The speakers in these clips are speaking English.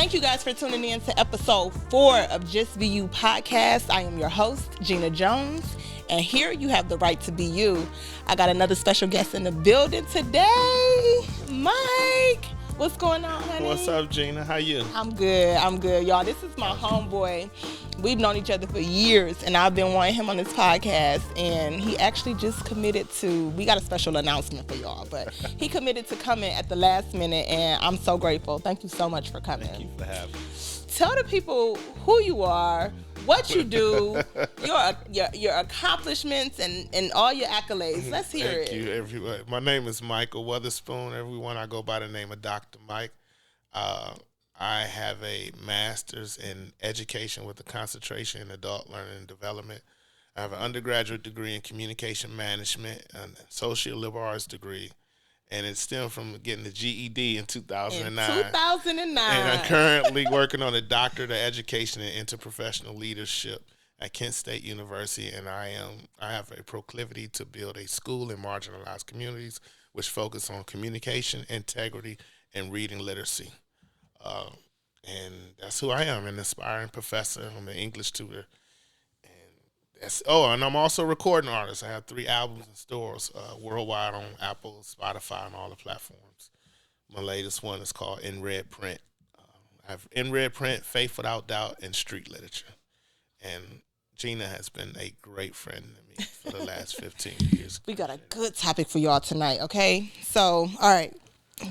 Thank you guys for tuning in to episode 4 of Just Be You podcast. I am your host, Gina Jones, and here you have the right to be you. I got another special guest in the building today, Mike. What's going on, honey? What's up, Gina? How you? I'm good, y'all. This is my homeboy. We've known each other for years, and I've been wanting him on this podcast, and he actually just committed to, we got a special announcement for y'all, but he committed to coming at the last minute, and I'm so grateful. Thank you so much for coming. Thank you for having me. Tell the people who you are, what you do, your accomplishments, and all your accolades. Let's hear it. Thank you, everyone. My name is Michael Weatherspoon. Everyone, I go by the name of Dr. Mike. I have a master's in education with a concentration in adult learning and development. I have an undergraduate degree in communication management and a social liberal arts degree. And it stemmed from getting the GED in 2009. And I'm currently working on a doctorate of education in interprofessional leadership at Kent State University. And I have a proclivity to build a school in marginalized communities which focus on communication, integrity, and reading literacy. And that's who I am, an aspiring professor. I'm an English tutor. And I'm also a recording artist. I have 3 albums in stores worldwide on Apple, Spotify, and all the platforms. My latest one is called In Red Print. I have In Red Print, Faith Without Doubt, and Street Literature. And Gina has been a great friend to me for the last 15 years. We got a good topic for y'all tonight, okay? So, all right.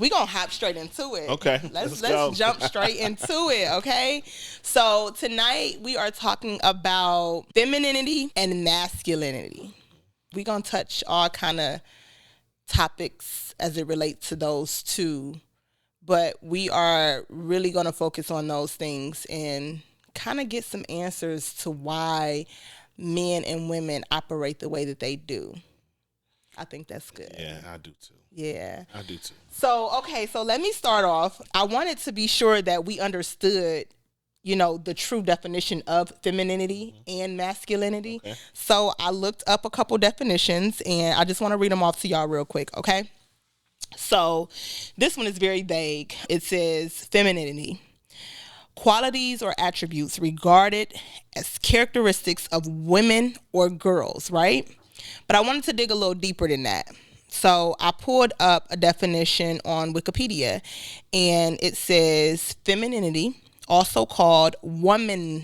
We're going to hop straight into it. Okay. Let's jump straight into it, okay? So tonight we are talking about femininity and masculinity. We're going to touch all kind of topics as it relates to those two, but we are really going to focus on those things and kind of get some answers to why men and women operate the way that they do. I think that's good. Yeah, I do too. Yeah. I do too. So let me start off. I wanted to be sure that we understood, the true definition of femininity and masculinity. Okay. So I looked up a couple definitions, and I just want to read them off to y'all real quick, okay? So this one is very vague. It says femininity, qualities or attributes regarded as characteristics of women or girls, right? But I wanted to dig a little deeper than that. So I pulled up a definition on Wikipedia, and it says femininity, also called womanliness,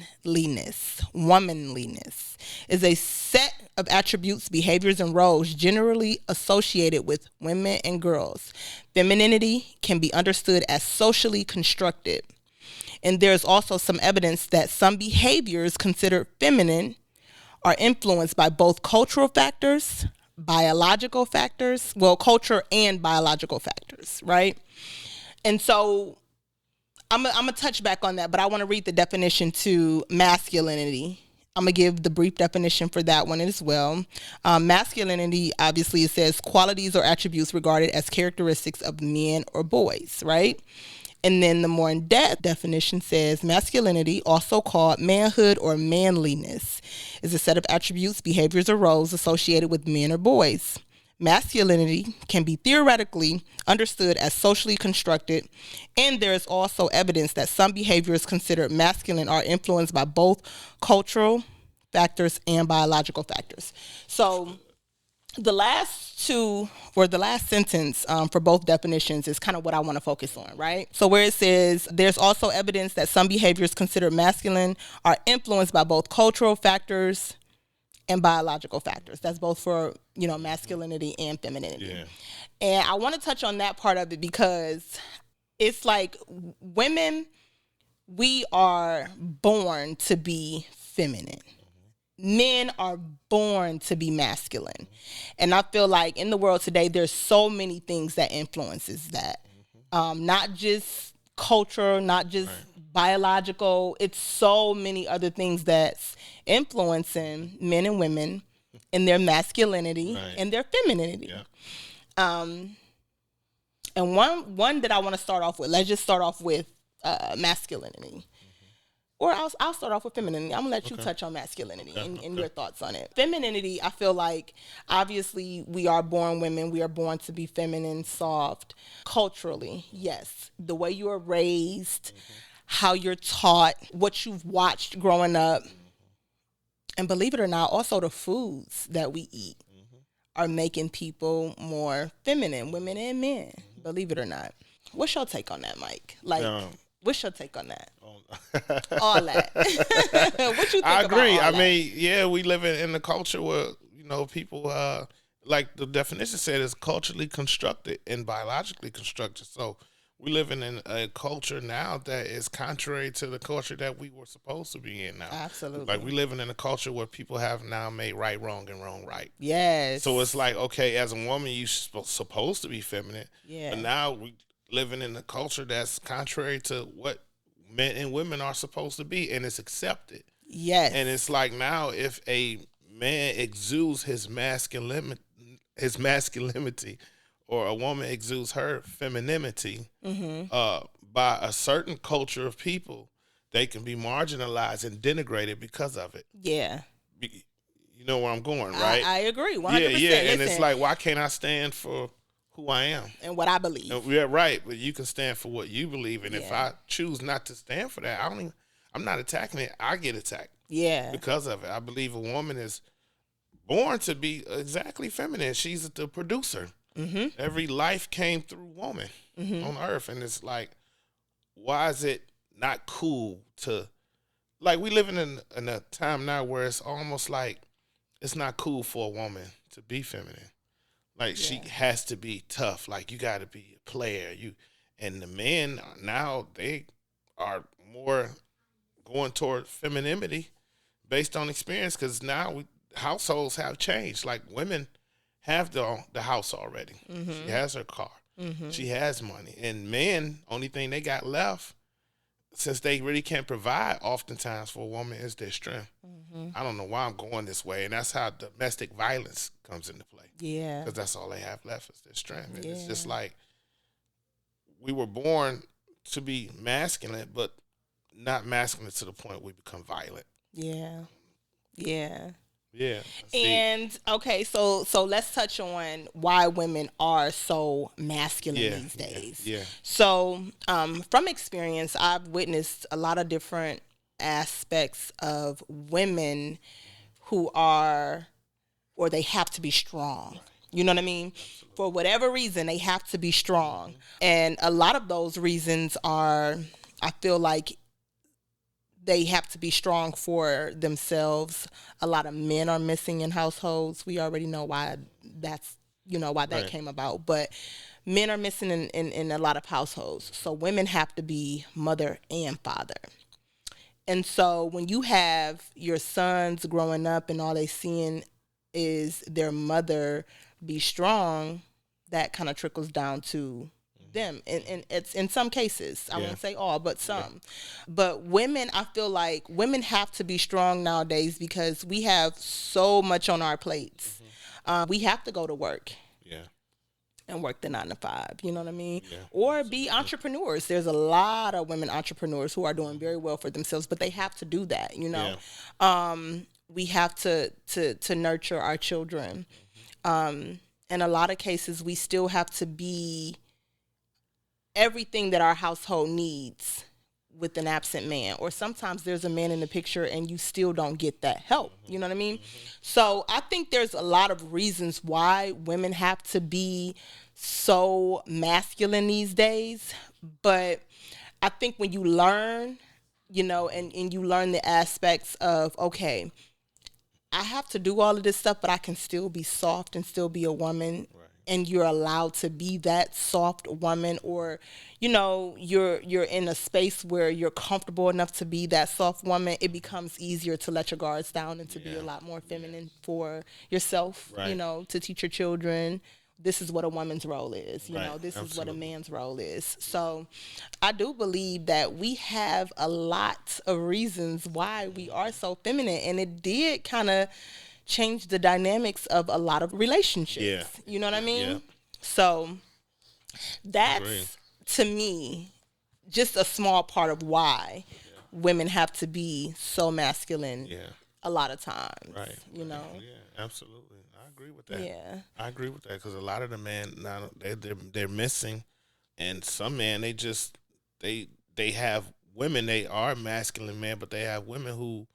is a set of attributes, behaviors, and roles generally associated with women and girls. Femininity can be understood as socially constructed. And there's also some evidence that some behaviors considered feminine are influenced by both cultural factors, biological factors, culture and biological factors, right? And so I'm gonna touch back on that, but I want to read the definition to masculinity. I'm gonna give the brief definition for that one as well. Masculinity, obviously, it says qualities or attributes regarded as characteristics of men or boys, right? And then the more in-depth definition says masculinity, also called manhood or manliness, is a set of attributes, behaviors, or roles associated with men or boys. Masculinity can be theoretically understood as socially constructed, and there is also evidence that some behaviors considered masculine are influenced by both cultural factors and biological factors. So the last sentence for both definitions is kind of what I want to focus on, right? So where it says, there's also evidence that some behaviors considered masculine are influenced by both cultural factors and biological factors. That's both for, masculinity and femininity. Yeah. And I want to touch on that part of it because it's like women, we are born to be feminine. Men are born to be masculine. And I feel like in the world today, there's so many things that influences that. Not just culture, not just biological. It's so many other things that's influencing men and women in their masculinity and their femininity. Yeah. And one that I want to start off with, let's just start off with masculinity. Or I'll start off with femininity. I'm going to let you touch on masculinity and your thoughts on it. Femininity, I feel like, obviously, we are born women. We are born to be feminine, soft. Culturally, yes. The way you are raised, how you're taught, what you've watched growing up. And believe it or not, also the foods that we eat are making people more feminine, women and men. Believe it or not. What's your take on that, Mike? Like, what's your take on that? All that. What you think I agree. about all I that? mean, yeah, we live in a culture where, people, like the definition said, is culturally constructed and biologically constructed. So we live in a culture now that is contrary to the culture that we were supposed to be in now. Absolutely. Like, we live in a culture where people have now made right wrong and wrong right. Yes. So it's like, okay, as a woman, you're supposed to be feminine. Yeah. But now we living in a culture that's contrary to what men and women are supposed to be, and it's accepted. Yes. And it's like, now if a man exudes his masculinity, or a woman exudes her femininity, by a certain culture of people, they can be marginalized and denigrated because of it. Yeah. You know where I'm going, right? I agree, 100%. Yeah, and Listen, it's like, why can't I stand for who I am and what I believe? Yeah, right. But you can stand for what you believe, and if Yeah. I choose not to stand for that, I'm not attacking it. I get attacked. Yeah. Because of it. I believe a woman is born to be exactly feminine. She's the producer. Every life came through woman on earth, and it's like, why is it not cool to, like, we living in a time now where it's almost like it's not cool for a woman to be feminine. Like, she has to be tough. Like, you got to be a player. And the men now, they are more going toward femininity based on experience, because now households have changed. Like, women have the house already. She has her car. She has money. And men, only thing they got left, since they really can't provide oftentimes for a woman, is their strength. I don't know why I'm going this way. And that's how domestic violence comes into play. Yeah. Because that's all they have left is their strength. And it's just like, we were born to be masculine, but not masculine to the point we become violent. Yeah. Yeah. Yeah. And okay, so let's touch on why women are so masculine these days. Yeah. So, from experience, I've witnessed a lot of different aspects of women who are, or they have to be strong. You know what I mean? For whatever reason, they have to be strong. And a lot of those reasons are, I feel like, they have to be strong for themselves. A lot of men are missing in households. We already know why that's, why that came about. But men are missing in a lot of households. So women have to be mother and father. And so when you have your sons growing up and all they seeing is their mother be strong, that kind of trickles down to them, and it's in some cases, I won't say all, but some. But women, I feel like women have to be strong nowadays because we have so much on our plates. We have to go to work and work the 9 to 5, you know what I mean? Or be entrepreneurs. There's a lot of women entrepreneurs who are doing very well for themselves, but they have to do that, we have to nurture our children. In a lot of cases, we still have to be everything that our household needs with an absent man, or sometimes there's a man in the picture and you still don't get that help. You know what I mean? So I think there's a lot of reasons why women have to be so masculine these days. But I think when you learn, and you learn the aspects of, okay, I have to do all of this stuff, but I can still be soft and still be a woman. And you're allowed to be that soft woman, or, you're in a space where you're comfortable enough to be that soft woman, it becomes easier to let your guards down and to be a lot more feminine for yourself, to teach your children. This is what a woman's role is, this is what a man's role is. So I do believe that we have a lot of reasons why we are so feminine, and it did kind of change the dynamics of a lot of relationships. You know what I mean? So that's, to me, just a small part of why women have to be so masculine a lot of times. Yeah, absolutely. I agree with that. I agree with that, because a lot of the men now, they're missing, and some men, they have women, they are masculine men, but they have women who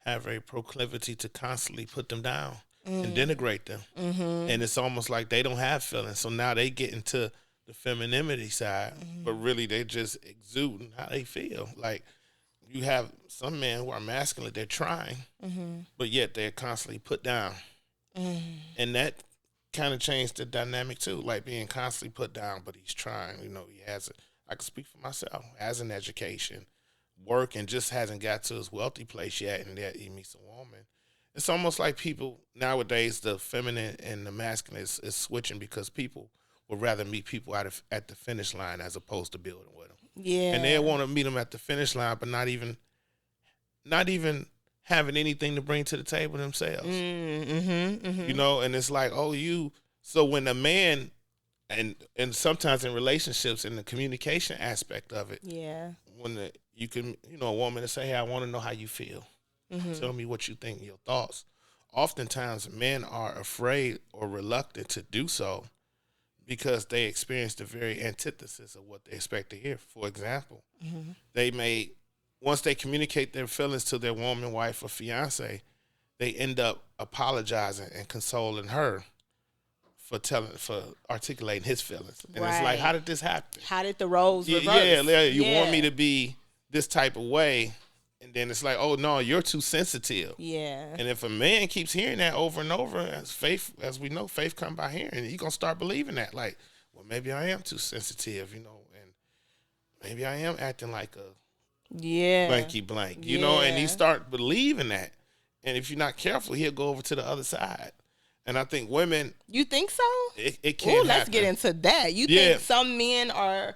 have a proclivity to constantly put them down and denigrate them. And it's almost like they don't have feelings. So now they get into the femininity side, but really they just exuding how they feel. Like you have some men who are masculine, they're trying, but yet they're constantly put down. And that kind of changed the dynamic too, like being constantly put down, but he's trying. You know, he has it. I can speak for myself, has an education, work, and just hasn't got to his wealthy place yet, and yet he meets a woman. It's almost like people nowadays, the feminine and the masculine is switching because people would rather meet people at the finish line as opposed to building with them. Yeah. And they want to meet them at the finish line, but not even having anything to bring to the table themselves. You know, and it's like, oh, so when a man, and sometimes in relationships, in the communication aspect of it, when a woman to say, hey, I want to know how you feel. Tell me what you think, your thoughts. Oftentimes, men are afraid or reluctant to do so because they experience the very antithesis of what they expect to hear. For example, they may, once they communicate their feelings to their woman, wife, or fiance, they end up apologizing and consoling her for articulating his feelings. And it's like, how did this happen? How did the roles reverse? Yeah, you want me to be this type of way, and then it's like, oh no, you're too sensitive. Yeah. And if a man keeps hearing that over and over, as we know, faith come by hearing, he's gonna start believing that. Like, well, maybe I am too sensitive, and maybe I am acting like a blanky blank, you know, and he start believing that. And if you're not careful, he'll go over to the other side. And I think women... You think so? It can't happen. Let's get into that. You think some men are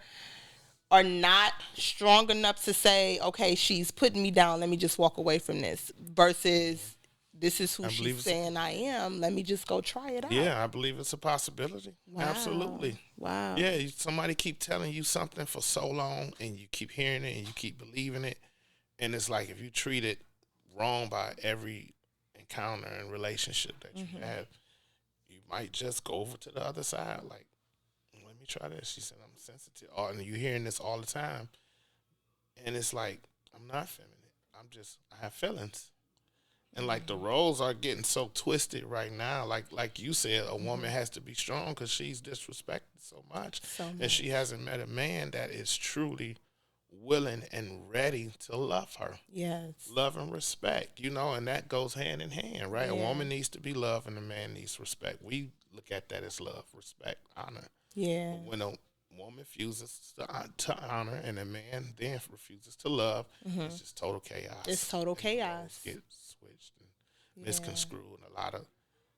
not strong enough to say, okay, she's putting me down, let me just walk away from this, versus this is who she's saying I am, let me just go try it out? Yeah, I believe it's a possibility. Wow. Absolutely. Wow. Yeah, somebody keep telling you something for so long, and you keep hearing it, and you keep believing it. And it's like, if you treat it wrong by every encounter and relationship that you have, you might just go over to the other side. Like, let me try this. She said, I'm sensitive. And you're hearing this all the time. And it's like, I'm not feminine. I have feelings. And like the roles are getting so twisted right now. Like you said, a woman has to be strong because she's disrespected so much. And she hasn't met a man that is truly willing and ready to love her. Yes. Love and respect, and that goes hand in hand, right? Yeah. A woman needs to be loved and a man needs respect. We look at that as love, respect, honor. Yeah. But when a woman refuses to honor and a man then refuses to love, it's just total chaos. It's total chaos. Get switched and misconstrued, and a lot of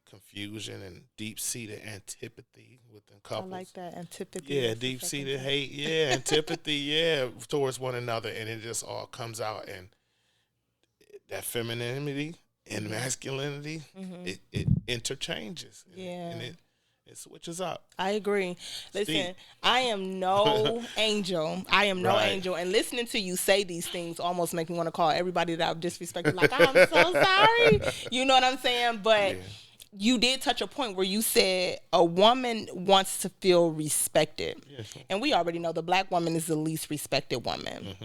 confusion and deep-seated antipathy within couples. I like that, antipathy. Yeah, deep-seated hate. Yeah, antipathy. Towards one another, and it just all comes out. And that femininity and masculinity, it interchanges. And it switches up. I agree. Listen, I am no angel. I am no angel. And listening to you say these things almost make me want to call everybody that I've disrespected like, I'm so sorry. You know what I'm saying? But you did touch a point where you said a woman wants to feel respected. Yes. And we already know the black woman is the least respected woman.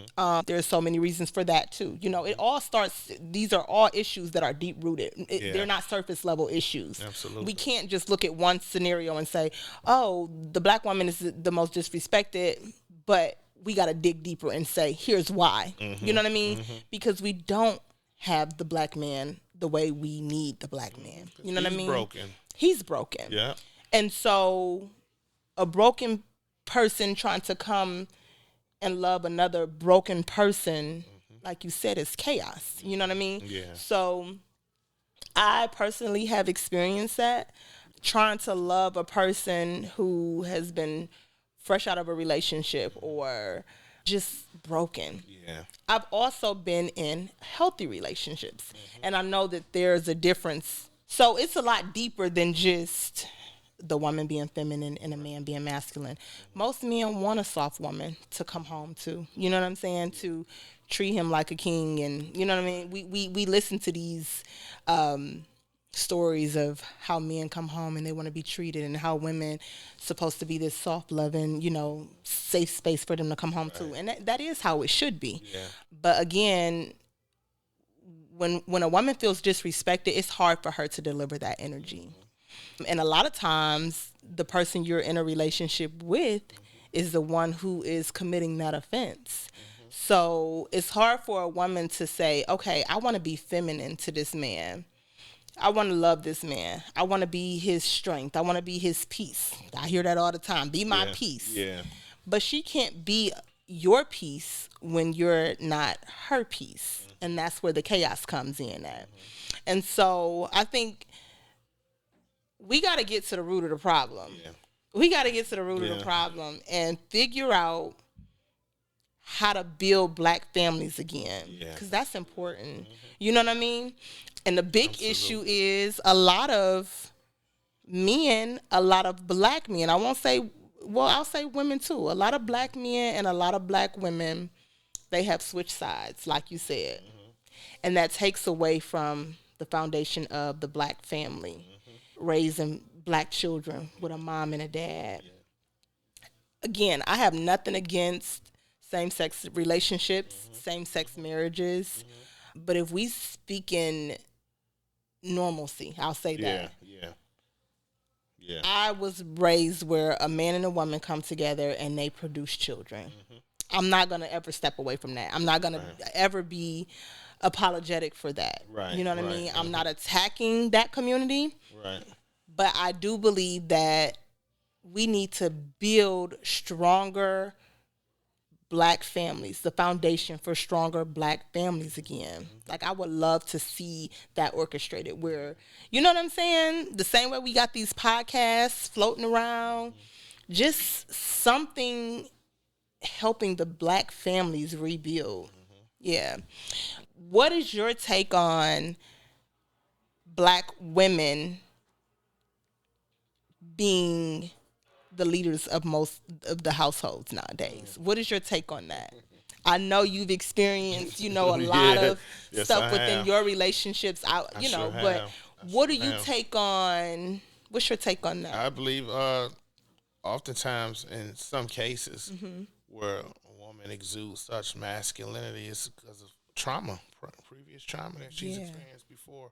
There's so many reasons for that too. It all starts, these are all issues that are deep rooted. They're not surface level issues. Absolutely. We can't just look at one scenario and say, oh, the black woman is the most disrespected, but we got to dig deeper and say, here's why. You know what I mean? Because we don't have the black man the way we need the black man. You know what I mean? He's broken. Yeah. And so a broken person trying to come and love another broken person, like you said, is chaos. You know what I mean? Yeah. So I personally have experienced that. Trying to love a person who has been fresh out of a relationship or just broken. Yeah. I've also been in healthy relationships, and I know that there's a difference. So it's a lot deeper than just the woman being feminine and a man being masculine. Most men want a soft woman to come home to. You know what I'm saying? To treat him like a king, and you know what I mean? We listen to these stories of how men come home and they want to be treated, and how women supposed to be this soft loving, safe space for them to come home to. Right. And that is how it should be. Yeah. But again, when a woman feels disrespected, it's hard for her to deliver that energy. And a lot of times the person you're in a relationship with is the one who is committing that offense. So it's hard for a woman to say, okay, I want to be feminine to this man. I want to love this man. I want to be his strength. I want to be his peace. I hear that all the time. Be my Yeah. peace. Yeah. But she can't be your peace when you're not her peace. And that's where the chaos comes in at. And so I think we got to get to the root of the problem. Yeah. We got to get to the root of Yeah. the problem and figure out how to build black families again. Yeah. Because that's important. You know what I mean? And the big Absolutely. issue is a lot of men, a lot of black men, I won't say, well, I'll say women too. A lot of black men and a lot of black women, they have switched sides, like you said. And that takes away from the foundation of the black family, raising black children with a mom and a dad. Again, I have nothing against same-sex relationships, same-sex marriages. But if we speak in normalcy, I'll say Yeah. that. Yeah. Yeah. I was raised where a man and a woman come together and they produce children. I'm not going to ever step away from that. I'm not going to ever be apologetic for that. Right, You know what I right. mean? I'm not attacking that community, Right. but I do believe that we need to build stronger black families, the foundation for stronger black families again. Like, I would love to see that orchestrated where, you know what I'm saying? The same way we got these podcasts floating around, just something helping the black families rebuild. Yeah. What is your take on black women being the leaders of most of the households nowadays? What is your take on that? I know you've experienced, a lot Yeah. of Yes, stuff I within have. your relationships. sure But have. I what do sure you have. take on? What's your take on that? I believe oftentimes in some cases where a woman exudes such masculinity is because of trauma, previous trauma that she's Yeah. experienced before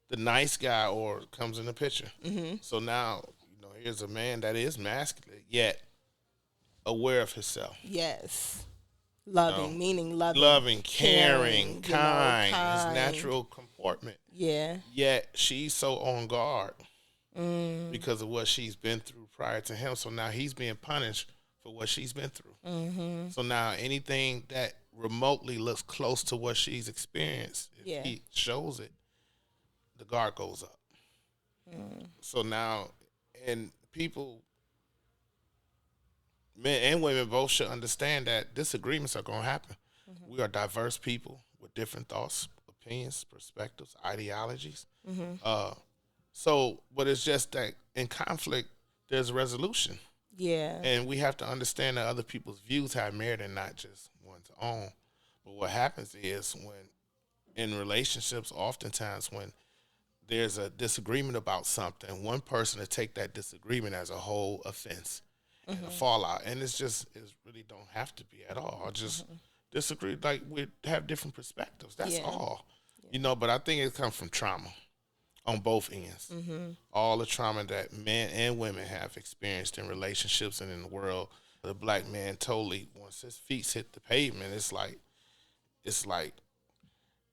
the nice guy or comes in the picture. So now, here's a man that is masculine, yet aware of himself. Yes, loving, No. meaning loving, Loving, caring, kind, his kind. natural comportment. Yeah, Yet she's so on guard because of what she's been through prior to him. So now he's being punished for what she's been through. So now anything that remotely looks close to what she's experienced, if Yeah. he shows it, the guard goes up. So now, and people, men and women both should understand that disagreements are going to happen. We are diverse people with different thoughts, opinions, perspectives, ideologies. But it's just that in conflict, there's resolution. yeah, And we have to understand that other people's views have merit and not just one's own. But what happens is when in relationships, oftentimes when there's a disagreement about something, one person will take that disagreement as a whole offense and a fallout. And it really don't have to be at all. Just disagree, like we have different perspectives. That's Yeah. all. But I think it comes from trauma on both ends. All the trauma that men and women have experienced in relationships and in the world. The black man totally, once his feet hit the pavement, it's like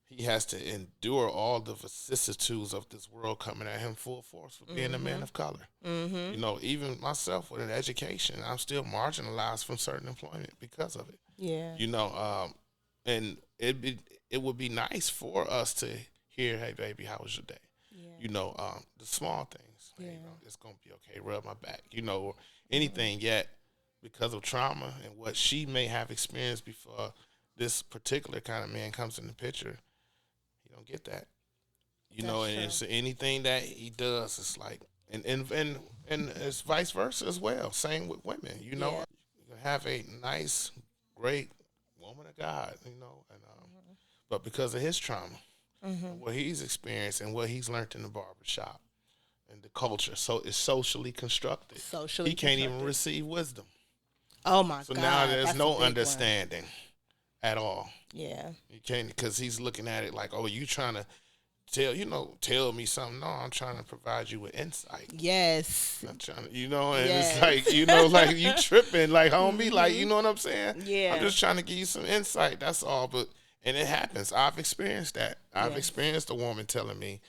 he has to endure all the vicissitudes of this world coming at him full force for being a man of color. Even myself with an education, I'm still marginalized from certain employment because of it. yeah, And it would be nice for us to hear, "Hey, baby, how was your day?" The small things. Yeah. It's gonna be okay. Rub my back. Or anything. Yet, because of trauma and what she may have experienced before this particular kind of man comes in the picture, you don't get that. And That's it's true. anything that he does, it's like, and it's vice versa as well. Same with women. You can have a nice, great woman of God. And but because of his trauma, what he's experienced and what he's learned in the barbershop and the culture. So it's socially constructed. He can't even receive wisdom. Oh my God! So now there's no understanding at all. Yeah. You can't, because he's looking at it like, oh, you trying to tell me something. No, I'm trying to provide you with insight. Yes. I'm trying to, and it's like, like you tripping, like homie, like, you know what I'm saying? Yeah. I'm just trying to give you some insight. That's all. And it happens. I've experienced that. I've experienced a woman telling me,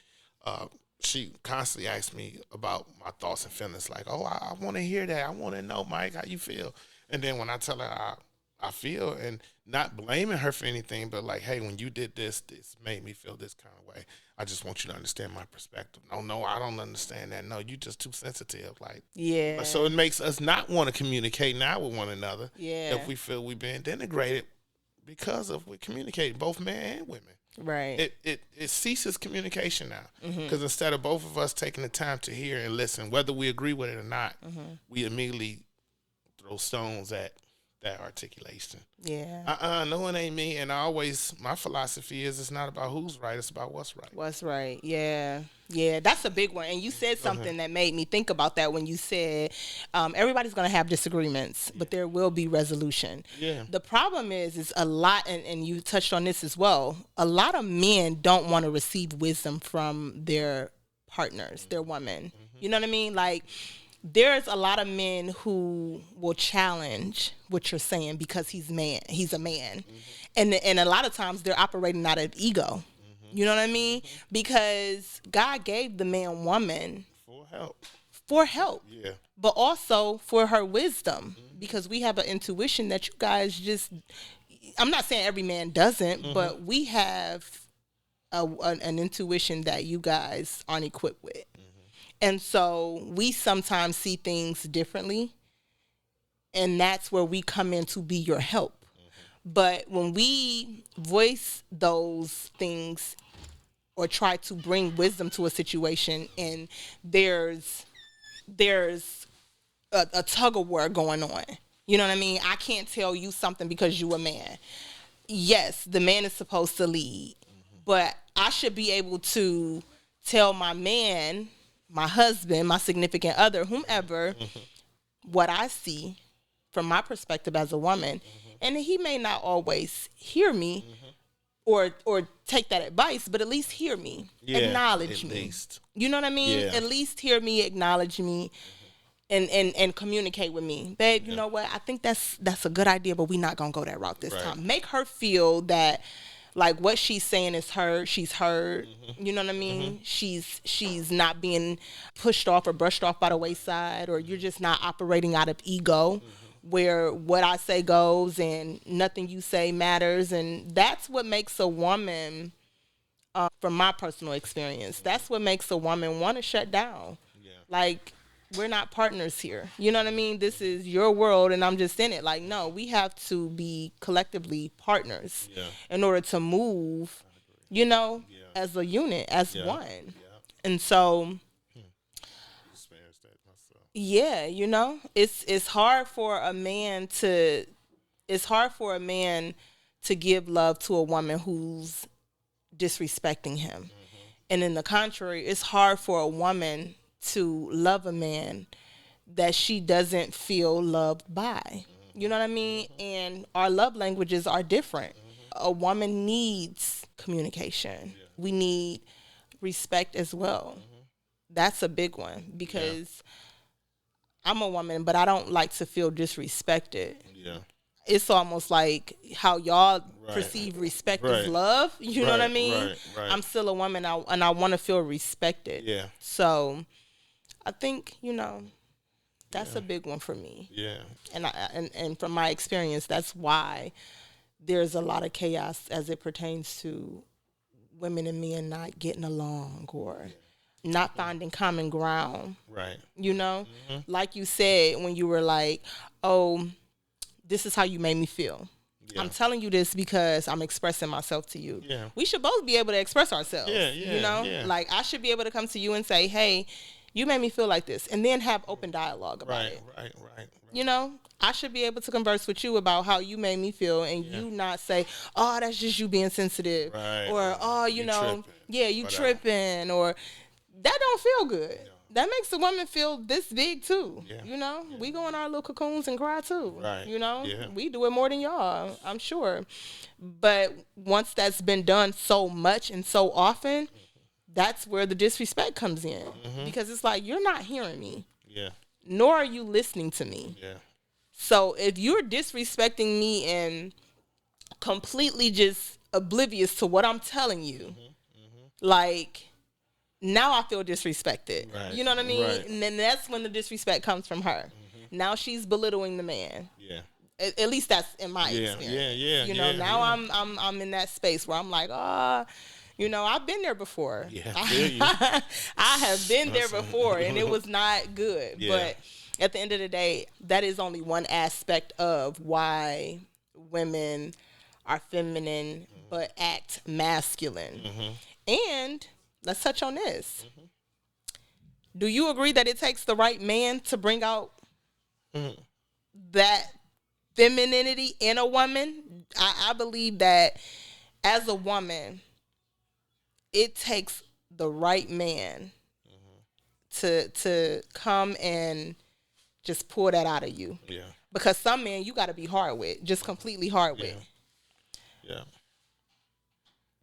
she constantly asks me about my thoughts and feelings. Like, oh, I want to hear that. I want to know, Mike, how you feel. And then when I tell her I feel, and not blaming her for anything, but like, hey, when you did this made me feel this kind of way. I just want you to understand my perspective. No, I don't understand that. No, you just too sensitive. Like, yeah. So it makes us not want to communicate now with one another. Yeah. If we feel we've been denigrated because of we communicate, both men and women. Right. It ceases communication now, because instead of both of us taking the time to hear and listen, whether we agree with it or not, we immediately throw stones at that articulation. Yeah. No, it ain't me. And my philosophy is it's not about who's right, it's about what's right. What's right. Yeah. Yeah, that's a big one. And you said something that made me think about that when you said everybody's going to have disagreements, but there will be resolution. Yeah. The problem is a lot, and you touched on this as well, a lot of men don't want to receive wisdom from their partners, their women. You know what I mean? Like, there's a lot of men who will challenge what you're saying because he's a man. And a lot of times they're operating out of ego. You know what I mean? Because God gave the man woman for help. Yeah. But also for her wisdom, because we have an intuition that you guys just, I'm not saying every man doesn't, but we have an intuition that you guys aren't equipped with. And so we sometimes see things differently, and that's where we come in to be your help. But when we voice those things or try to bring wisdom to a situation, and there's a tug of war going on, you know what I mean? I can't tell you something because you a man. Yes, the man is supposed to lead, but I should be able to tell my man, my husband, my significant other, whomever, what I see from my perspective as a woman. And he may not always hear me or take that advice, but at least hear me, acknowledge me. Least. You know what I mean? Yeah. At least hear me, acknowledge me, and communicate with me. Babe, you know what? I think that's a good idea, but we're not going to go that route this time. Make her feel that, like, what she's saying is heard. She's heard. You know what I mean? She's not being pushed off or brushed off by the wayside, or you're just not operating out of ego, where what I say goes and nothing you say matters. And that's what makes a woman, from my personal experience, that's what makes a woman want to shut down. Yeah. Like, we're not partners here. You know what I mean? This is your world and I'm just in it. Like, no, we have to be collectively partners in order to move, as a unit, as one. Yeah. And so, it's hard for a man to give love to a woman who's disrespecting him. And in the contrary, it's hard for a woman to love a man that she doesn't feel loved by. You know what I mean? And our love languages are different. A woman needs communication. Yeah. We need respect as well. That's a big one, because I'm a woman, but I don't like to feel disrespected. Yeah. It's almost like how y'all perceive respect as love. You know what I mean? Right. I'm still a woman, and I want to feel respected. Yeah. So I think, that's a big one for me. Yeah. And from my experience, that's why there's a lot of chaos as it pertains to women and men not getting along or not finding common ground. Right. Like you said, when you were like, oh, this is how you made me feel. Yeah. I'm telling you this because I'm expressing myself to you. Yeah. We should both be able to express ourselves. Yeah. Like, I should be able to come to you and say, hey, You made me feel like this, and then have open dialogue about Right, it. right. You know, I should be able to converse with you about how you made me feel, and you not say, "Oh, that's just you being sensitive," Right. or "Oh, you know, tripping. yeah, you Whatever. tripping," or that don't feel good. That makes the woman feel this big too. Yeah. You know, we go in our little cocoons and cry too. Right. You know, Yeah. we do it more than y'all, I'm sure. But once that's been done so much and so often, that's where the disrespect comes in, because it's like, you're not hearing me, Yeah. nor are you listening to me. Yeah. So if you're disrespecting me and completely just oblivious to what I'm telling you, like, now I feel disrespected. Right. You know what I mean? Right. And then that's when the disrespect comes from her. Now she's belittling the man. Yeah. At least that's in my Yeah. experience. Yeah. You know, now yeah. I'm in that space where I'm like, you know, I've been there before. Yeah, I feel you. I have been there before, and it was not good. Yeah. But at the end of the day, that is only one aspect of why women are feminine but act masculine. And let's touch on this. Do you agree that it takes the right man to bring out that femininity in a woman? I believe that as a woman, it takes the right man to come and just pull that out of you. Yeah. Because some men you got to be hard with, just completely hard with, Yeah.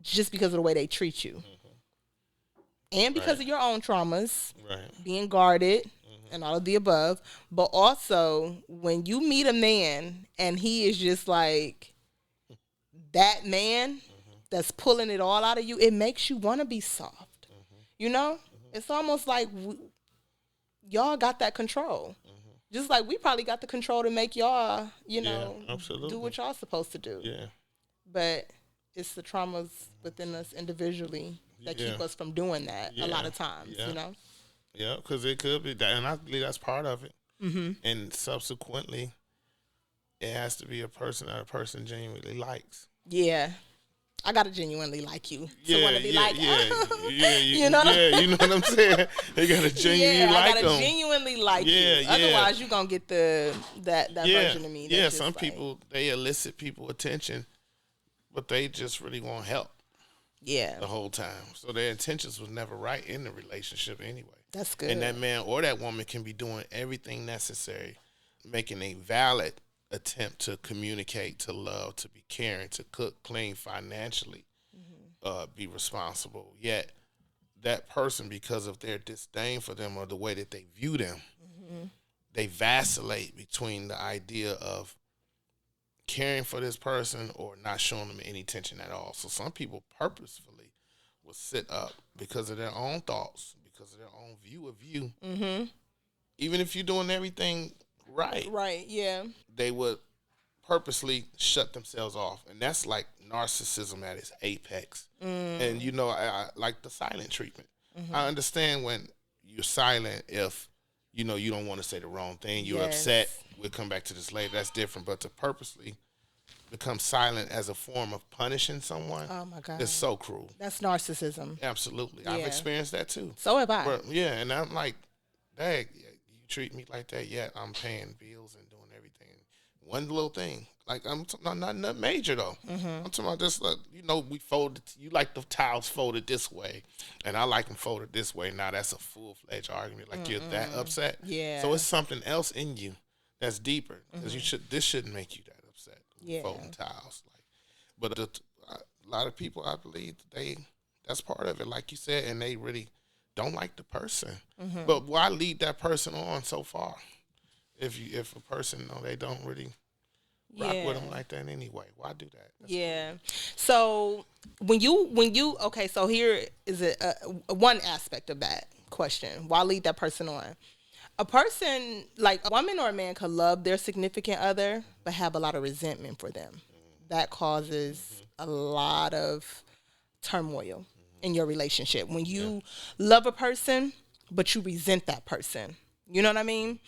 just because of the way they treat you. And because of your own traumas, Right. being guarded, and all of the above. But also, when you meet a man and he is just like that man that's pulling it all out of you, it makes you want to be soft. You know? It's almost like y'all got that control. Just like we probably got the control to make y'all, you know, do what y'all supposed to do. Yeah. But it's the traumas within us individually that keep us from doing that a lot of times, you know? Yeah, because it could be that, and I believe that's part of it. And subsequently, it has to be a person that a person genuinely likes. Yeah. I gotta genuinely like you to want to be like, you know what I'm saying? They gotta genuinely like I gotta them. genuinely like you. Otherwise, you gonna get that version of me. Yeah, that's some just people they elicit people attention, but they just really want help. Yeah, the whole time. So their intentions was never right in the relationship anyway. That's good. And that man or that woman can be doing everything necessary, making a valid attempt to communicate, to love, to be caring, to cook, clean, financially, be responsible. Yet that person, because of their disdain for them or the way that they view them, they vacillate between the idea of caring for this person or not showing them any attention at all. So some people purposefully will sit up because of their own thoughts, because of their own view of you. Even if you're doing everything right, they would purposely shut themselves off. And that's like narcissism at its apex. And, you know, I like the silent treatment. I understand when you're silent if, you know, you don't want to say the wrong thing, you're upset. We'll come back to this later. That's different. But to purposely become silent as a form of punishing someone, oh my God, is so cruel. That's narcissism. Absolutely. I've experienced that too. So have I. But, yeah, and I'm like, dang, you treat me like that, yet I'm paying bills and doing everything. One little thing. Like, I'm not major, though. I'm talking about just, you know, we folded. You like the towels folded this way, and I like them folded this way. Now, that's a full-fledged argument. Like, you're that upset. Yeah. So it's something else in you that's deeper. Because this shouldn't make you that upset. Folding towels. But a lot of people, I believe, that's part of it, like you said, and they really don't like the person. But why lead that person on so far? If a person, they don't really rock with them like that anyway. Why do that? That's So when you okay, so here is one aspect of that question. Why lead that person on? A person, like a woman or a man, could love their significant other but have a lot of resentment for them. That causes a lot of turmoil in your relationship. When you love a person but you resent that person, you know what I mean?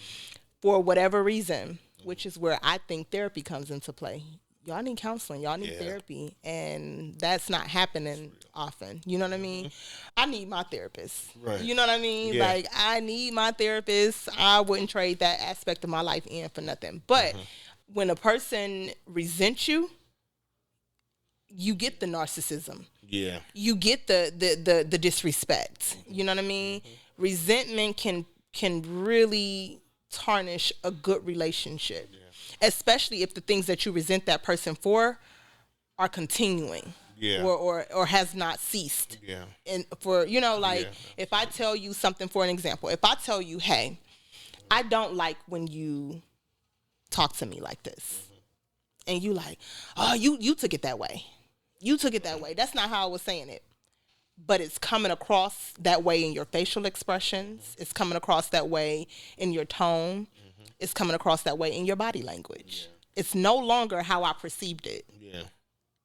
For whatever reason, which is where I think therapy comes into play. y'all need counseling, y'all need Yeah. therapy, and that's not happening often. You know what I mean? I need my therapist. Right. You know what I mean? Yeah. Like, I need my therapist. I wouldn't trade that aspect of my life in for nothing. But when a person resents you, you get the narcissism. Yeah. You get the disrespect. You know what I mean? Resentment can really tarnish a good relationship, especially if the things that you resent that person for are continuing. Yeah. Or has not ceased. Yeah. And for, you know, like, Yeah. if I tell you something, for an example, if I tell you, hey, I don't like when you talk to me like this, and you like, oh, you took it that way. You took it that way. That's not how I was saying it. But it's coming across that way in your facial expressions. It's coming across that way in your tone. It's coming across that way in your body language. It's no longer how I perceived it. Yeah.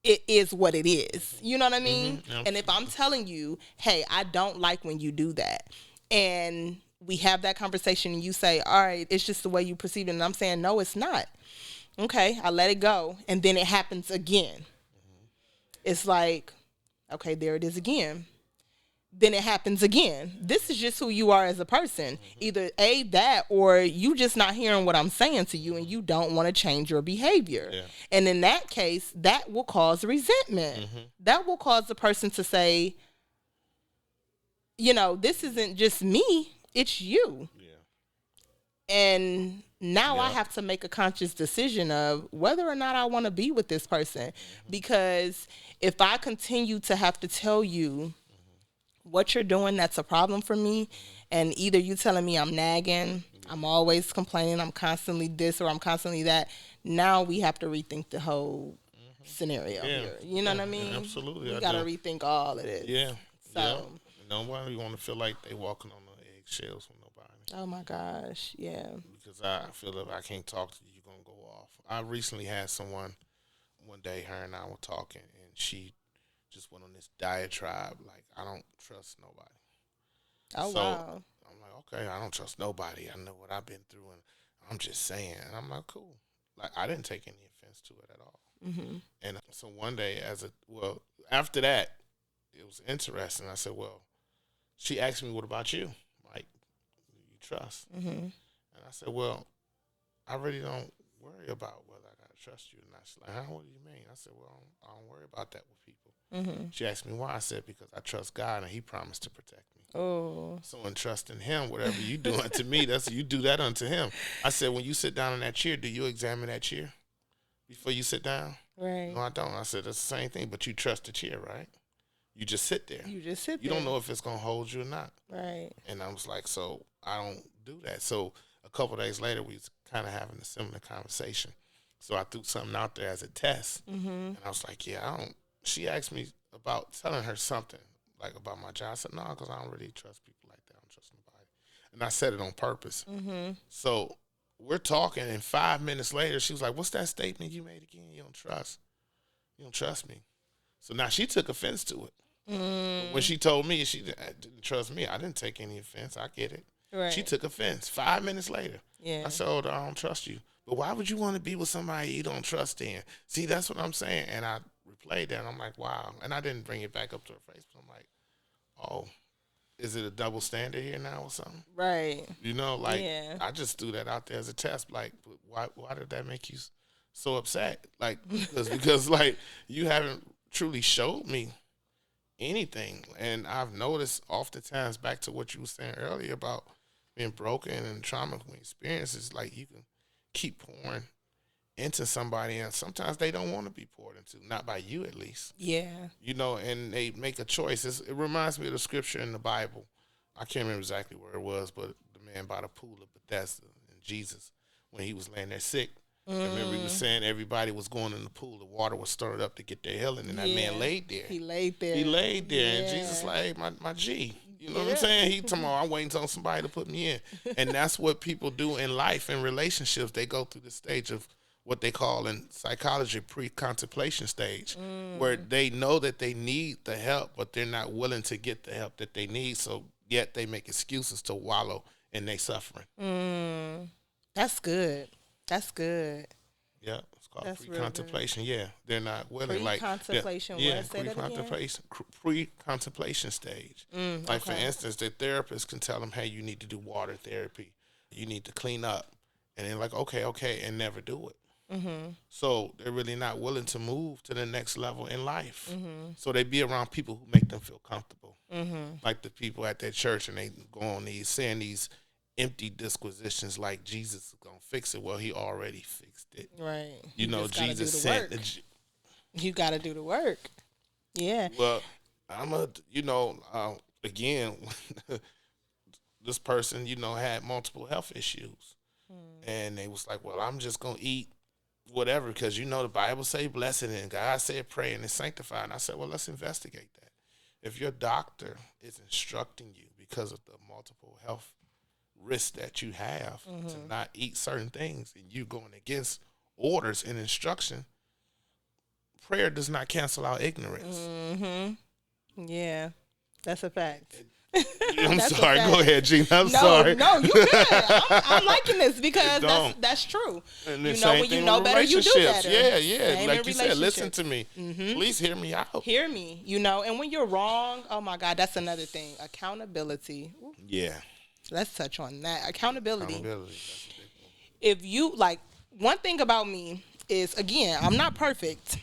It is what it is. You know what I mean? Yeah. And if I'm telling you, hey, I don't like when you do that, and we have that conversation and you say, all right, it's just the way you perceive it, and I'm saying, no, it's not. Okay, I let it go. And then it happens again. It's like, okay, there it is again. Then it happens again. This is just who you are as a person. Either A, that, or you just not hearing what I'm saying to you and you don't want to change your behavior. Yeah. And in that case, that will cause resentment. That will cause the person to say, you know, this isn't just me, it's you. Yeah. And now I Yeah. have to make a conscious decision of whether or not I want to be with this person. Because if I continue to have to tell you what you're doing that's a problem for me, and either you telling me I'm nagging, I'm always complaining, I'm constantly this or I'm constantly that, now we have to rethink the whole scenario Yeah. here. You know what I mean? Absolutely. We I got to do. rethink all of this. Yeah. So, Yeah. Nobody want to feel like they walking on the eggshells with nobody. oh my gosh, yeah. Because I feel if I can't talk to you, you're gonna go off. I recently had someone one day, her and I were talking, and she just went on this diatribe like, I don't trust nobody. Oh, So wow. I'm like, okay, I don't trust nobody. I know what I've been through, and I'm just saying. And I'm like, cool. Like, I didn't take any offense to it at all. And so one day, after that, it was interesting. I said, well, she asked me, what about you? Like, do you trust? And I said, well, I really don't worry about whether I gotta trust you or not. She's like, huh? What do you mean? I said, well, I don't worry about that with people. She asked me why. I said, because I trust God and He promised to protect me. Oh. So in trusting Him, whatever you do unto me, that's you do that unto Him. I said, when you sit down in that chair, do you examine that chair before you sit down? Right. No, I don't. I said, that's the same thing, but you trust the chair, right? You just sit there. You just sit You there. don't know if it's going to hold you or not. Right. And I was like, so I don't do that. So a couple of days later, we was kind of having a similar conversation. So I threw something out there as a test. And I was like, yeah, I don't. She asked me about telling her something, like about my job. I said, no, because I don't really trust people like that. I don't trust nobody. And I said it on purpose. So we're talking, and 5 minutes later, she was like, what's that statement you made again? You don't trust. You don't trust me. So now she took offense to it. When she told me she didn't trust me, I didn't take any offense. I get it. Right. She took offense 5 minutes later. Yeah. I said, oh, I don't trust you. But why would you want to be with somebody you don't trust in? See, that's what I'm saying. And I replayed that, and I'm like, wow. And I didn't bring it back up to her face. But I'm like, oh, is it a double standard here now or something? Right. You know, like, Yeah. I just threw that out there as a test. Like, but why did that make you so upset? Like, because like, you haven't truly showed me anything. And I've noticed oftentimes, back to what you were saying earlier about being broken and trauma experiences, like, you can keep pouring into somebody, and sometimes they don't want to be poured into, not by you at least. Yeah. You know, and they make a choice. It reminds me of the scripture in the Bible. I can't remember exactly where it was, but the man by the pool of Bethesda and Jesus, when he was laying there sick. I remember he was saying everybody was going in the pool. The water was stirred up to get their healing, and that man laid there. He laid there. He laid there, and Yeah. Jesus like, hey, my G. You know what I'm saying? He told me, I'm waiting on somebody to put me in. And that's what people do in life, in relationships. They go through the stage of what they call in psychology pre-contemplation stage, where they know that they need the help, but they're not willing to get the help that they need. So yet they make excuses to wallow in their suffering. That's good. That's good. Yeah, it's called That's real pre-contemplation. Yeah, they're not willing. Pre-contemplation. Yeah, What? Say that again. pre-contemplation stage. Like for Okay. instance, the therapist can tell them, "Hey, you need to do water therapy. You need to clean up," and they're like, "Okay, okay," and never do it. So they're really not willing to move to the next level in life. So they be around people who make them feel comfortable, like the people at their church, and they go on these saying these empty disquisitions like Jesus is gonna fix it. Well, he already fixed it. Right. You know, just gotta Jesus do the sent. work. You got to do the work. Yeah. Well, again, this person, had multiple health issues, and they was like, well, I'm just gonna eat whatever because the Bible say blessed and God said pray and it's sanctified. And I said, well, let's investigate that. If your doctor is instructing you because of the multiple health risks that you have to not eat certain things, and you going against orders and instruction, prayer does not cancel out ignorance. Yeah, that's a fact. I'm sorry. Go ahead, Gina. I'm sorry. No, you good. I'm liking this because that's true. And when you know better, you do better. Yeah. Same like you said, listen to me. Please hear me out. Hear me. And when you're wrong, oh my God, that's another thing. Accountability. Ooh. Yeah. Let's touch on that. Accountability. That's a big one. If you one thing about me is, again, I'm not perfect.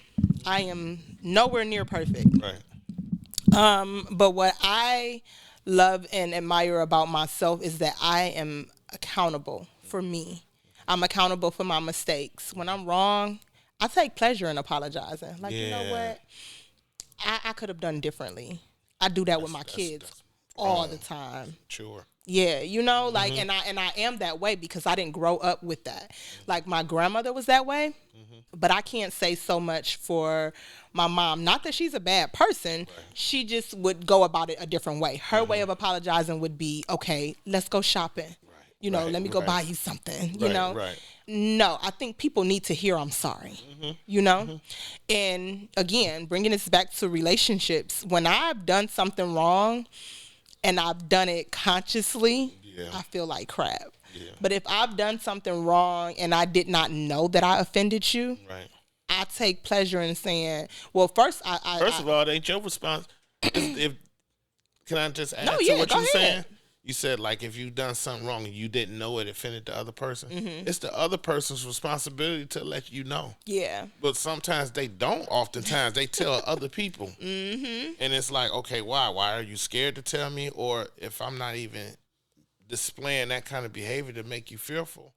I am nowhere near perfect. Right. But what I love and admire about myself is that I am accountable for me. I'm accountable for my mistakes. When I'm wrong, I take pleasure in apologizing. Like, you know what? I could have done differently. I do that with my kids all the time. Sure. Yeah, and I am that way because I didn't grow up with that. Like, my grandmother was that way, but I can't say so much for my mom. Not that she's a bad person. Right. She just would go about it a different way. Her way of apologizing would be, okay, let's go shopping. Right. Let me go buy you something, Right. No, I think people need to hear I'm sorry, And again, bringing this back to relationships, when I've done something wrong and I've done it consciously, I feel like crap. Yeah. But if I've done something wrong and I did not know that I offended you, I take pleasure in saying, well, first of all, it ain't your response. Can I just add to what you're saying? You said, like, if you've done something wrong and you didn't know it offended the other person, it's the other person's responsibility to let you know. Yeah. But sometimes they don't. Oftentimes they tell other people. And it's like, okay, why? Why are you scared to tell me? Or if I'm not even displaying that kind of behavior to make you fearful,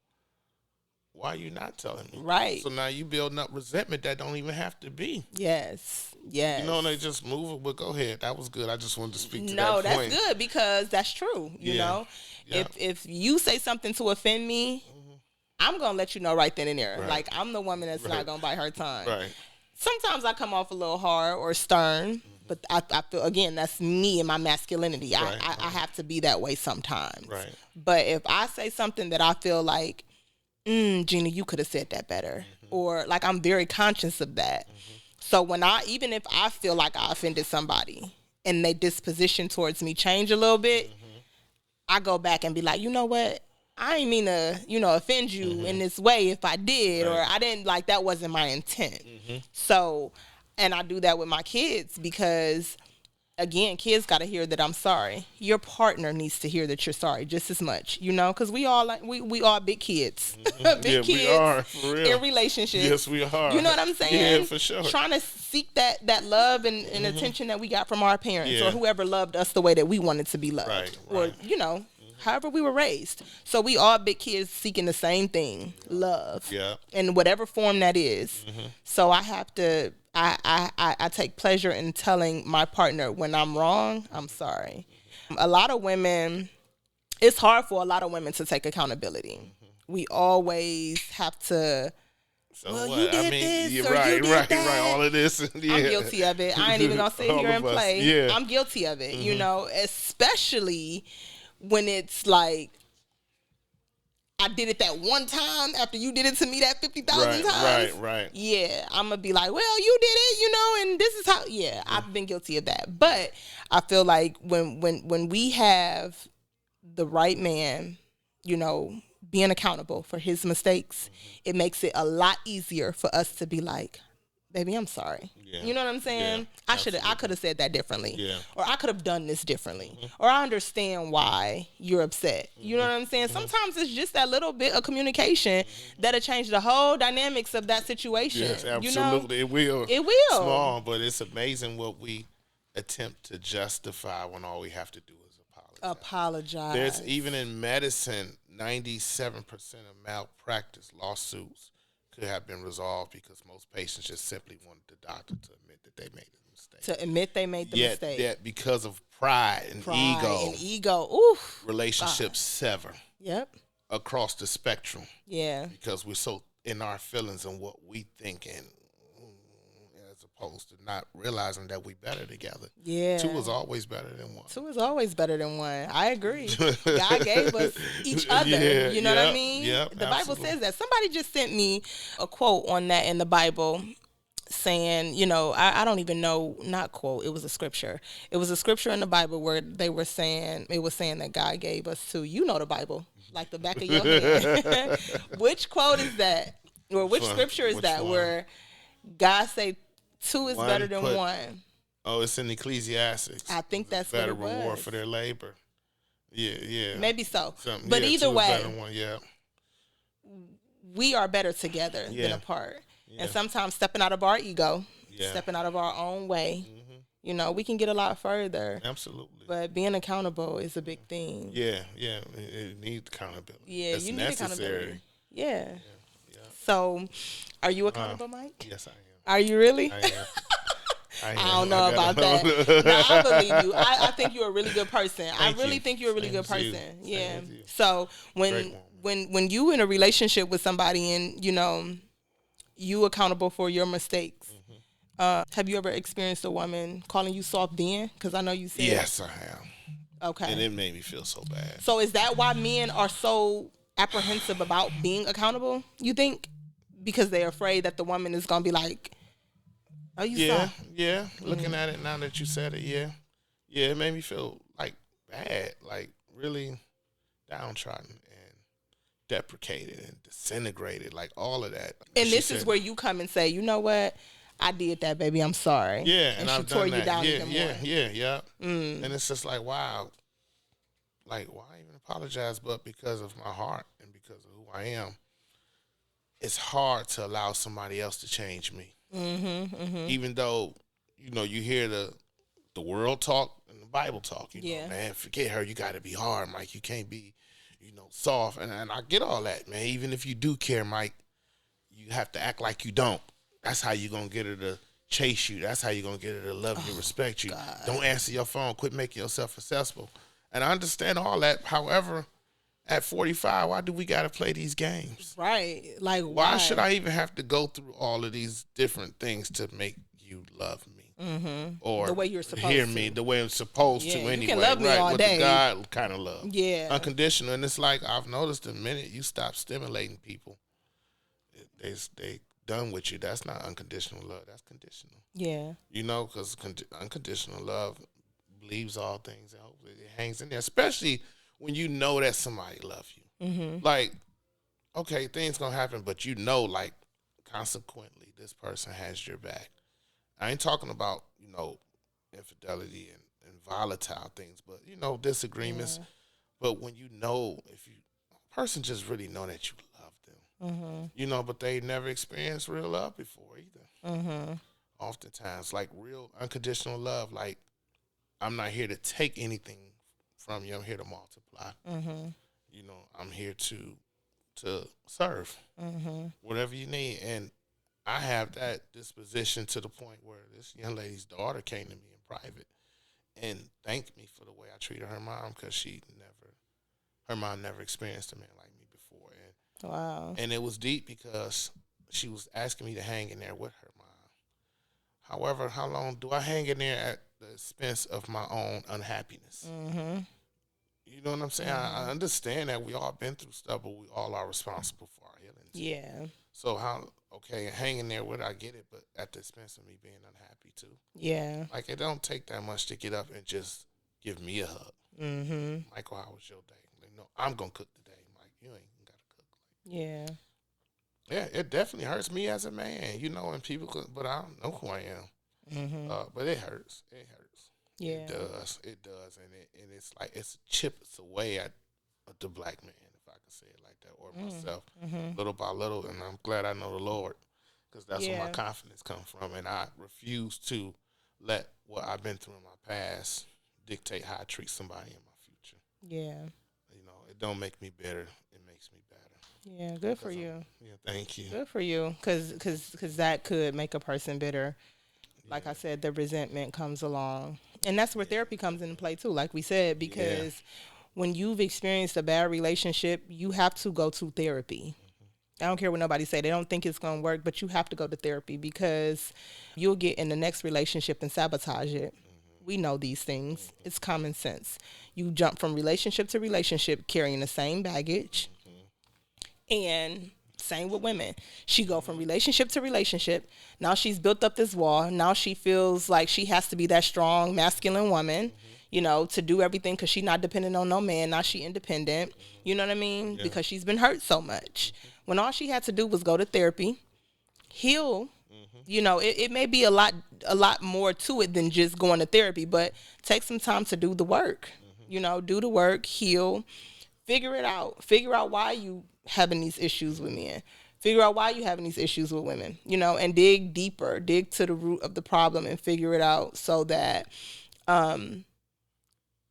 why are you not telling me? Right. So now you building up resentment that don't even have to be. Yes. And they just move it. But go ahead. That was good. I just wanted to speak to that point. No, that's good because that's true. You know, if you say something to offend me, I'm going to let you know right then and there. Right. Like, I'm the woman that's not going to bite her tongue. Right. Sometimes I come off a little hard or stern, but I feel, again, that's me and my masculinity. I have to be that way sometimes. Right. But if I say something that I feel like, Gina, you could have said that better. Or, like, I'm very conscious of that. So even if I feel like I offended somebody and their disposition towards me change a little bit, I go back and be like, you know what? I didn't mean to, offend you in this way if I did, or I didn't, like, that wasn't my intent. So, and I do that with my kids because, again, kids got to hear that I'm sorry. Your partner needs to hear that you're sorry just as much, because we all we all big kids. Big kids we are, for real. In relationships. Yes, we are. You know what I'm saying? Yeah, for sure. Trying to seek that love and attention that we got from our parents or whoever loved us the way that we wanted to be loved. Right. Or, however we were raised. So we all big kids seeking the same thing, love. Yeah. In whatever form that is. So I have to I take pleasure in telling my partner when I'm wrong, I'm sorry. A lot of women, it's hard for a lot of women to take accountability. We always have to, so well, what? you did this, or right, you did that. Right, all of this. I'm guilty of it. I ain't even going to sit here and play. Yeah. I'm guilty of it, especially when it's like, I did it that one time after you did it to me that 50,000 times. Right. Yeah, I'm going to be like, well, you did it, and this is how, I've been guilty of that. But I feel like when we have the right man, being accountable for his mistakes, it makes it a lot easier for us to be like, baby, I'm sorry. Yeah. You know what I'm saying? Yeah, I could have said that differently. Yeah. Or I could have done this differently. Or I understand why you're upset. You know what I'm saying? Sometimes it's just that little bit of communication that'll change the whole dynamics of that situation. Yes, You absolutely. know? It will. It will. Small, but it's amazing what we attempt to justify when all we have to do is apologize. There's even in medicine, 97% of malpractice lawsuits could have been resolved because most patients just simply wanted the doctor to admit that they made a mistake. To admit they made the mistake. Yet because of pride and ego, oof, relationships sever. Yep. Across the spectrum. Yeah. Because we're so in our feelings and what we think, and as opposed to not realizing that we better together. Yeah. 2 is always better than 1. 2 is always better than 1. I agree. God gave us each other. You know what I mean? Yep, the Bible says that. Somebody just sent me a quote on that in the Bible saying, you know, I don't even know, not quote, it was a scripture. It was a scripture in the Bible where it was saying that God gave us 2. You know the Bible, like the back of your hand. Which quote is that? Or which scripture is that? One? Where God say 2 is better than 1. Oh, it's in Ecclesiastes. I think that's better what it reward was. For their labor. Yeah. Maybe so. But either way, yeah. We are better together than apart. Yeah. And sometimes stepping out of our ego, stepping out of our own way, you know, we can get a lot further. Absolutely. But being accountable is a big thing. Yeah. It needs accountability. Yeah, That's you need accountability. Yeah. Yeah. So, are you accountable, Mike? Yes, I am. Are you really? I am. I don't know about that. No, I believe you. I think you're a really good person. I really think you're a really good person. Yeah. So when you in a relationship with somebody and you know you accountable for your mistakes, have you ever experienced a woman calling you soft then? Because I know you said yes, I have. Okay. And it made me feel so bad. So is that why men are so apprehensive about being accountable? You think because they're afraid that the woman is gonna be like. Oh, you saw? Yeah. Looking at it now that you said it, yeah, it made me feel like bad, like really downtrodden and deprecated and disintegrated, like all of that. And this is where you come and say, you know what, I did that, baby. I'm sorry. Yeah, and I've done that. You down Yeah. And it's just like, wow, like why even apologize? But because of my heart and because of who I am, it's hard to allow somebody else to change me. Even though, you know, you hear the world talk and the Bible talk, you know, man, forget her. You got to be hard, Mike. You can't be, you know, soft. And I get all that, man. Even if you do care, Mike, you have to act like you don't. That's how you're going to get her to chase you. That's how you're going to get her to love you, respect you. God. Don't answer your phone. Quit making yourself accessible. And I understand all that. However, at 45, why do we got to play these games? Right. Like, why should I even have to go through all of these different things to make you love me? Or the way you're supposed hear to. me the way I'm supposed to anyway. You can love me right? all With day. the God kind of love. Yeah. Unconditional. And it's like I've noticed the minute you stop stimulating people, they done with you. That's not unconditional love. That's conditional. Yeah. You know, because unconditional love believes all things and hopefully it hangs in there, especially when you know that somebody loves you. Like, okay, things gonna happen, but you know, like, consequently, this person has your back. I ain't talking about, you know, infidelity and volatile things, but, you know, disagreements. Yeah. But when you know, if you, a person just really know that you love them, you know, but they never experienced real love before either. Oftentimes, like real unconditional love, like, I'm not here to take anything from you. I'm here to multiply. You know, I'm here to serve. Whatever you need. And I have that disposition to the point where this young lady's daughter came to me in private and thanked me for the way I treated her mom because her mom never experienced a man like me before. And wow. And it was deep because she was asking me to hang in there with her mom. However, how long do I hang in there at the expense of my own unhappiness? You know what I'm saying? I understand that we all been through stuff, but we all are responsible for our healing. Yeah. So hanging there with, I get it, but at the expense of me being unhappy too. Yeah. Like, it don't take that much to get up and just give me a hug. Michael, how was your day? Like, no, I'm going to cook today. Mike, you ain't got to Yeah. Yeah, it definitely hurts me as a man, and people could, but I don't know who I am. But it hurts. It hurts. Yeah. It does. It does, and it's like it's chips away at the black man, if I can say it like that, or myself, little by little. And I'm glad I know the Lord, because that's where my confidence comes from, and I refuse to let what I've been through in my past dictate how I treat somebody in my future. Yeah. It don't make me bitter. It makes me better. Yeah, good for you. Yeah, thank you. Good for you, because that could make a person bitter. Like I said, the resentment comes along. And that's where therapy comes into play too, like we said, because when you've experienced a bad relationship, you have to go to therapy. I don't care what nobody say. They don't think it's going to work, but you have to go to therapy, because you'll get in the next relationship and sabotage it. We know these things. It's common sense. You jump from relationship to relationship carrying the same baggage. And same with women. She go from relationship to relationship. Now she's built up this wall. Now she feels like she has to be that strong, masculine woman, to do everything, because she's not dependent on no man. Now she independent. You know what I mean? Yeah. Because she's been hurt so much. When all she had to do was go to therapy, heal. It may be a lot more to it than just going to therapy, but take some time to do the work. Do the work, heal, figure it out. Figure out why you having these issues with men. Figure out why you having these issues with women, and dig deeper, dig to the root of the problem and figure it out, so that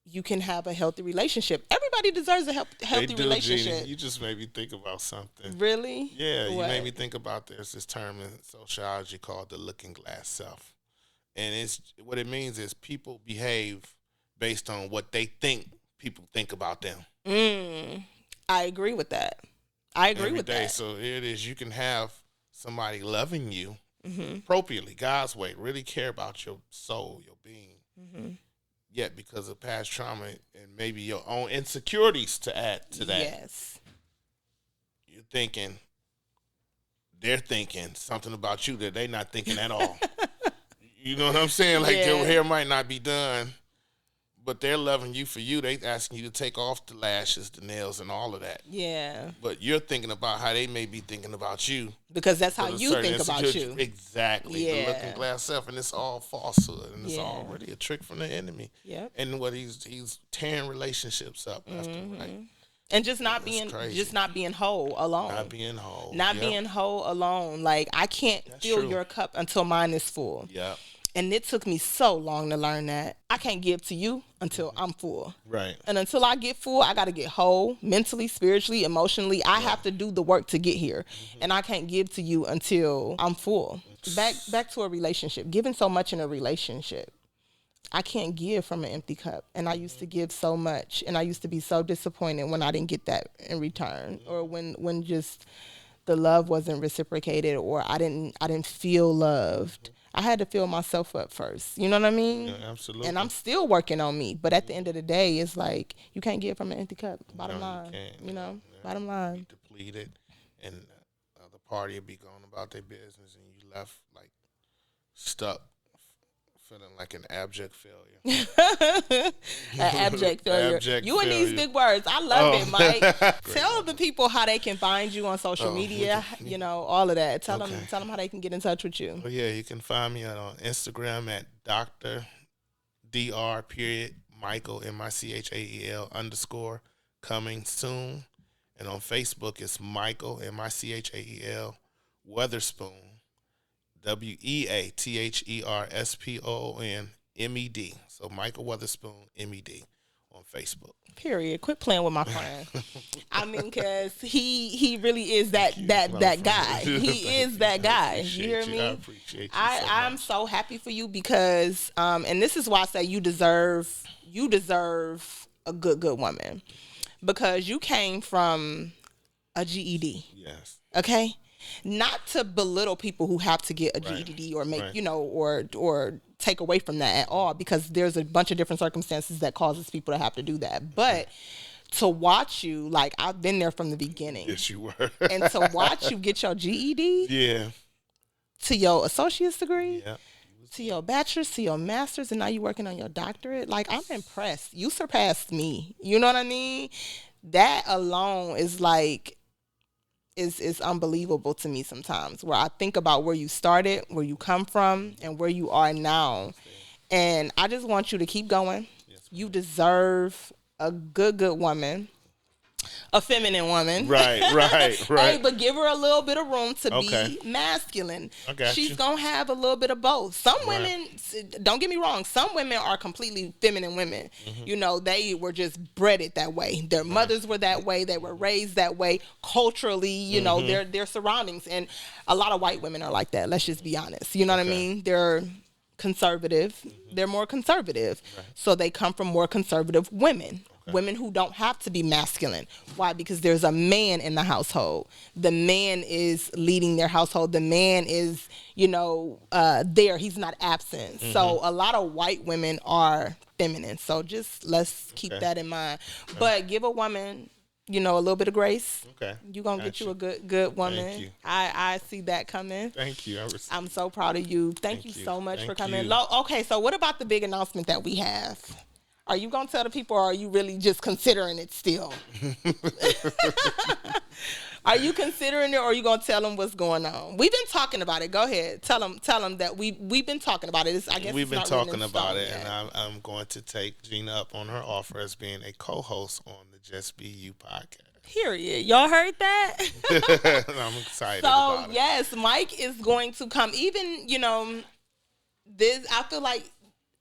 you can have a healthy relationship. Everybody deserves a healthy relationship. Jeannie. You just made me think about something. Really? Yeah, what? You made me think about there's this term in sociology called the looking glass self. And what it means is people behave based on what they think people think about them. I agree with that. I agree Every with day. that. So it is, you can have somebody loving you appropriately, God's way, really care about your soul, your being. Yet because of past trauma and maybe your own insecurities to add to that. Yes. They're thinking something about you that they're not thinking at all. You know what I'm saying? Like your hair might not be done, but they're loving you for you. They asking you to take off the lashes, the nails, and all of that. Yeah. But you're thinking about how they may be thinking about you. Because that's how you think about you. Exactly. Yeah. The looking glass self, and it's all falsehood, and it's already a trick from the enemy. Yeah. And what he's tearing relationships up left and right. And just not being whole alone. Not being whole alone. Like, I can't fill your cup until mine is full. Yeah. And it took me so long to learn that. I can't give to you until I'm full. Right. And until I get full, I got to get whole, mentally, spiritually, emotionally. I have to do the work to get here. And I can't give to you until I'm full. Back to a relationship. Giving so much in a relationship. I can't give from an empty cup. And I used to give so much. And I used to be so disappointed when I didn't get that in return. Or when just the love wasn't reciprocated, or I didn't feel loved. I had to fill myself up first. You know what I mean? Yeah, absolutely. And I'm still working on me. But at the end of the day, it's like, you can't give from an empty cup. Bottom line. Bottom line. Depleted, and the party will be going about their business, and you left like stuck, feeling like an abject failure. Abject failure. You and these big words. I love it, Mike. Tell the people how they can find you on social media, all of that. Tell them how they can get in touch with you. Oh, yeah, you can find me on Instagram at Dr. Michael, MICHAEL _ coming soon. And on Facebook, it's Michael, MICHAEL Weatherspoon. WEATHERSPOON MED. So Michael Weatherspoon MED on Facebook. Period. Quit playing with my friend. I mean, because he really is that guy. He is that guy. You hear me? I appreciate you. I'm so happy for you, because and this is why I say you deserve a good woman, because you came from a GED. Yes. Okay. Not to belittle people who have to get a GED or make, or take away from that at all, because there's a bunch of different circumstances that causes people to have to do that. But to watch you, like, I've been there from the beginning. Yes, you were. And to watch you get your GED. Yeah. To your associate's degree. Yeah. To your bachelor's, to your master's, and now you're working on your doctorate. Like, I'm impressed. You surpassed me. You know what I mean? That alone is like, is unbelievable to me sometimes, where I think about where you started, where you come from, and where you are now. And I just want you to keep going. You deserve a good woman, a feminine woman. Right. Hey, but give her a little bit of room to be masculine. She's going to have a little bit of both. Some women, don't get me wrong, some women are completely feminine women. You know, they were just bred it that way. Their mothers were that way. They were raised that way culturally, you know, their surroundings. And a lot of white women are like that. Let's just be honest. You know what I mean? They're conservative. They're more conservative. So they come from more conservative women. Women who don't have to be masculine. Why? Because there's a man in the household. The man is leading their household. The man is, you know, there. He's not absent. So a lot of white women are feminine. So just let's keep that in mind. But give a woman, you know, a little bit of grace. You're going to get you a good woman. Thank you. I see that coming. Thank you. I'm so proud of you. Thank you so much for coming. Okay, so what about the big announcement that we have? Are you going to tell the people, or are you really just considering it still? Are you considering it, or are you going to tell them what's going on? We've been talking about it. Go ahead. Tell them that we've been talking about it. We've been talking about it, and I'm going to take Gina up on her offer as being a co-host on the Just Be You podcast. Period. Y'all heard that? I'm excited about it. So, yes, Mike is going to come. Even, you know, this, I feel like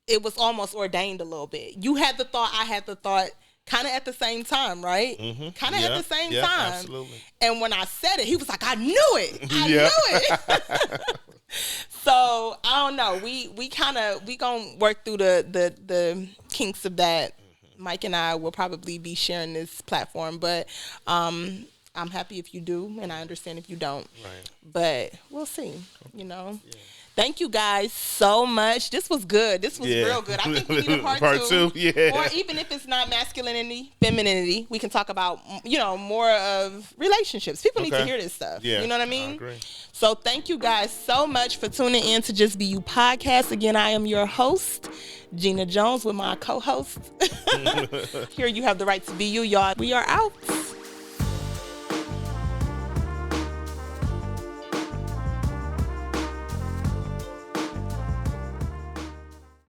it was almost ordained a little bit. You had the thought, I had the thought, kind of at the same time, right? Kind of at the same time. Absolutely. And when I said it, he was like, I knew it. I knew it. So, I don't know. We gonna work through the kinks of that. Mike and I will probably be sharing this platform, but I'm happy if you do, and I understand if you don't. Right. But we'll see, you know. Yeah. Thank you guys so much. This was good. This was real good. I think we need a part two. Yeah. Or even if it's not masculinity, femininity, we can talk about, you know, more of relationships. People need to hear this stuff. Yeah. You know what I mean? I agree. So thank you guys so much for tuning in to Just Be You podcast. Again, I am your host, Gina Jones, with my co-host. Here you have the right to be you, y'all. We are out.